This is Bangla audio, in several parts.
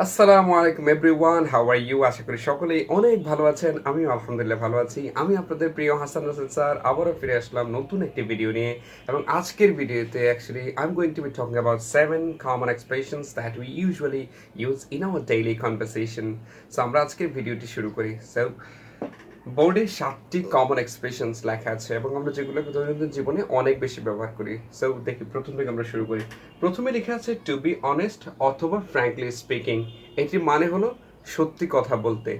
আসসালামু আলাইকুম এভরিওয়ান, হাউ আর ইউ? আশা করি সকলেই অনেক ভালো আছেন। আমিও আলহামদুলিল্লাহ ভালো আছি। আমি আপনাদের প্রিয় হাসান হোসেন স্যার আবারও ফিরে আসলাম নতুন একটি ভিডিও নিয়ে। এবং আজকের ভিডিওতে actually I am going to B talking about 7 common expressions that we usually use in our daily conversation. So আমরা আজকের ভিডিওটি শুরু করি। সো বোর্ডে 7টি কমন এক্সপ্রেশনস লেখা আছে এবং আমরা যেগুলোকে দৈনন্দিন জীবনে অনেক বেশি ব্যবহার করি। সো দেখি প্রথম থেকে আমরা শুরু করি। প্রথমে লেখা আছে টু বি অনেস্ট অথবা ফ্র্যাঙ্কলি স্পিকিং। এটির মানে হলো সত্যি কথা বলতে।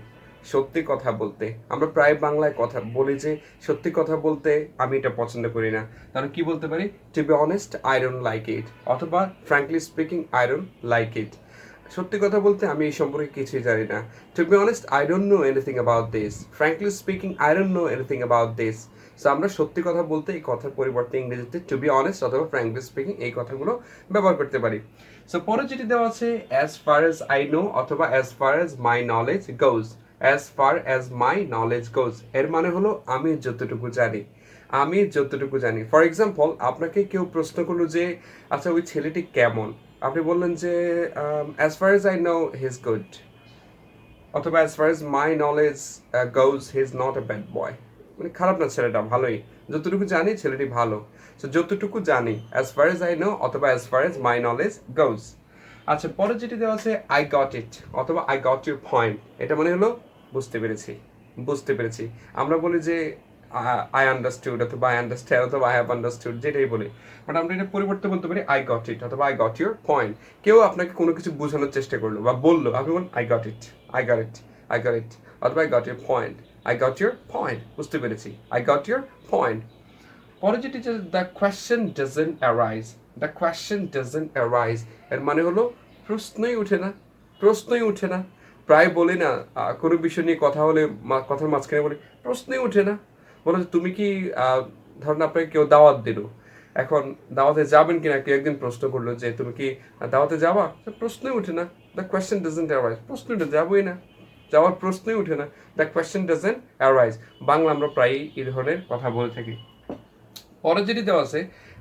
সত্যি কথা বলতে আমরা প্রায় বাংলায় কথা বলি যে সত্যি কথা বলতে আমি এটা পছন্দ করি না। তাহলে কি বলতে পারি? To be honest I don't like it, অথবা frankly speaking I don't like it. সত্যি কথা বলতে আমি এই সম্পর্কে কিছুই জানি না। To be honest I don't know anything about this, frankly speaking I don't know anything about this. So আমরা সত্যি কথা বলতে এই কথার পরিবর্তে ইংরেজিতে টু বি অনেস্ট অথবা ফ্র্যাঙ্কলি স্পিকিং এই কথাগুলো ব্যবহার করতে পারি। সো পরে যেটি দেওয়া আছে as far as I know অথবা as far as my knowledge goes. As far as my knowledge goes এর মানে হলো আমি যতটুকু জানি। আমি যতটুকু জানি। ফর এক্সাম্পল, আপনাকে কেউ প্রশ্ন করলো যে আচ্ছা ওই ছেলেটি কেমন, আপনি বললেন যে as far as I know he is good, অথবা as far as my knowledge goes he is not a bad boy. মানে খারাপ না ছেলেটা, ভালোই, যতটুকু জানি ছেলেটি ভালো। সো যতটুকু জানি as far as I know অথবা as far as my knowledge goes. আচ্ছা, পরে যেটি দেওয়া আছে আই গট ইট অথবা আই গট ইউর পয়েন্ট। এটা মানে হলো বুঝতে পেরেছি, বুঝতে পেরেছি। আমরা বলি যে আই আন্ডারস্টুড অথবা আই আন্ডারস্ট্যান্ড অথবা আই হ্যাভ আন্ডারস্টুড, যেটাই বলি। বাট আমরা এটা পরিবর্তে বলতে পারি আই গট ইট অথবা আই গট ইউর পয়েন্ট। কেউ আপনাকে কোনো কিছু বোঝানোর চেষ্টা করলো বা বললো, আপনি বলুন I got it, I got it, I got it, অথবা I got your point, I got your point, বুঝতে পেরেছি, আই গট ইউর পয়েন্ট। পরে যেটি the question doesn't arise. The question doesn't arise এর মানে হলো প্রশ্নই উঠে না, প্রশ্নই উঠে না। প্রায় বলি না, কোনো বিষয় নিয়ে কথা হলে কথার মাঝখানে বলি প্রশ্নই উঠে না। বলো যে তুমি কি ধরেন আপনাকে কেউ দাওয়াত দিল, এখন দাওয়াতে যাবেন কিনা কেউ একদিন প্রশ্ন করলো যে তুমি কি দাওয়াতে যাবা, প্রশ্নই উঠে না। দ্য কোয়েশ্চেন ডাজন্ট অ্যারাইজ, প্রশ্নটা যাবোই না, যাওয়ার প্রশ্নই উঠে না। The question doesn't arise Bangla আমরা প্রায়ই এই ধরনের কথা বলে থাকি। পরে যেটি দেওয়া আছে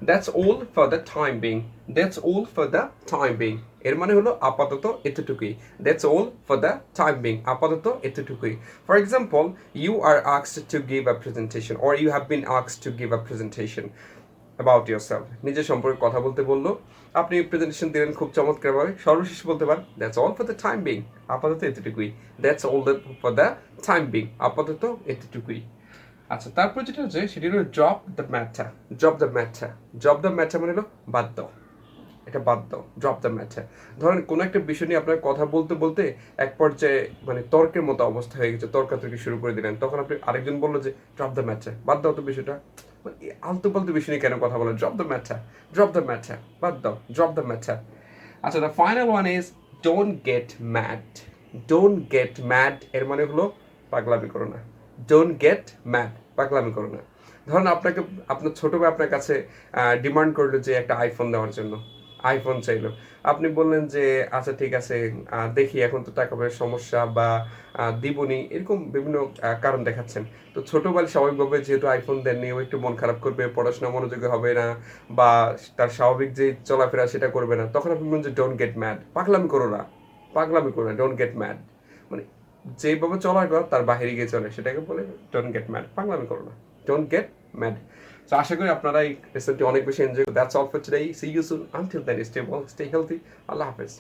that's all for the time being. That's all for the time being এর মানে হলো আপাতত এতটুকুই। That's all for the time being, আপাতত এতটুকুই। For example, you are asked to give a presentation or you have been asked to give a presentation about yourself. নিজের সম্পর্কে কথা বলতে বললো, আপনি প্রেজেন্টেশন দিলেন খুব চমৎকারভাবে, সর্বশেষ বলতে পারেন that's all for the time being, আপাতত এতটুকুই। That's all for the time being, আপাতত এতটুকুই। আচ্ছা, তারপর যেটা হচ্ছে সেটি হলো drop the matter. Drop the matter, drop the matter মানে হলো বাদ দাও, এটা বাদ দাও, ড্রপ দ্য ম্যাটার। ধরেন কোনো একটা বিষয় নিয়ে আপনার কথা বলতে বলতে এক পর্যায়ে মানে তর্কের মতো অবস্থা হয়ে গেছে, তর্কাতর্কি শুরু করে দিলেন, তখন আপনি আরেকজন বললো যে ড্রপ দ্য ম্যাটার, বাদ দাও তো বিষয়টা, মানে আলতু পালতু বিষয় নিয়ে কেন কথা বলেন, drop the matter, drop the matter, বাদ দাও, ড্রপ দ্য ম্যাটার। আচ্ছা, the final one is don't get mad. Don't get mad এর মানে হলো পাগলামি করো না। ডোন্ট গেট ম্যাড, পাগলামি করো না। ধরুন আপনাকে আপনার ছোট ভাই আপনার কাছে ডিমান্ড করলো যে একটা আইফোন দেওয়ার জন্য, আইফোন চাইলো। আপনি বললেন যে আচ্ছা ঠিক আছে, দেখি, এখন তো টাকা পয়সার সমস্যা বা দিবনি, এরকম বিভিন্ন কারণ দেখাচ্ছেন। তো ছোট ভাই স্বাভাবিকভাবে যেহেতু আইফোন দেননি, ও একটু মন খারাপ করবে, পড়াশোনা মনোযোগী হবে না, বা তার স্বাভাবিক যে চলাফেরা সেটা করবে না। তখন আপনি বলুন যে ডোন্ট গেট ম্যাড, পাগলামি করো না, পাগলামি করো না, ডোন্ট গেট ম্যাড। মানে যেভাবে চলার কথা তার বাহিরে গিয়ে চলে, সেটাকে বলে ডোন্ট গেট ম্যাড, পাগলামি করো না, ডোন্ট গেট ম্যাড। তো আশা করি আপনারা এই লেসনটি অনেক বেশি এনজয় করবেন। That's all for today. See you soon. Until then, stay well, stay healthy. আল্লাহ হাফেজ।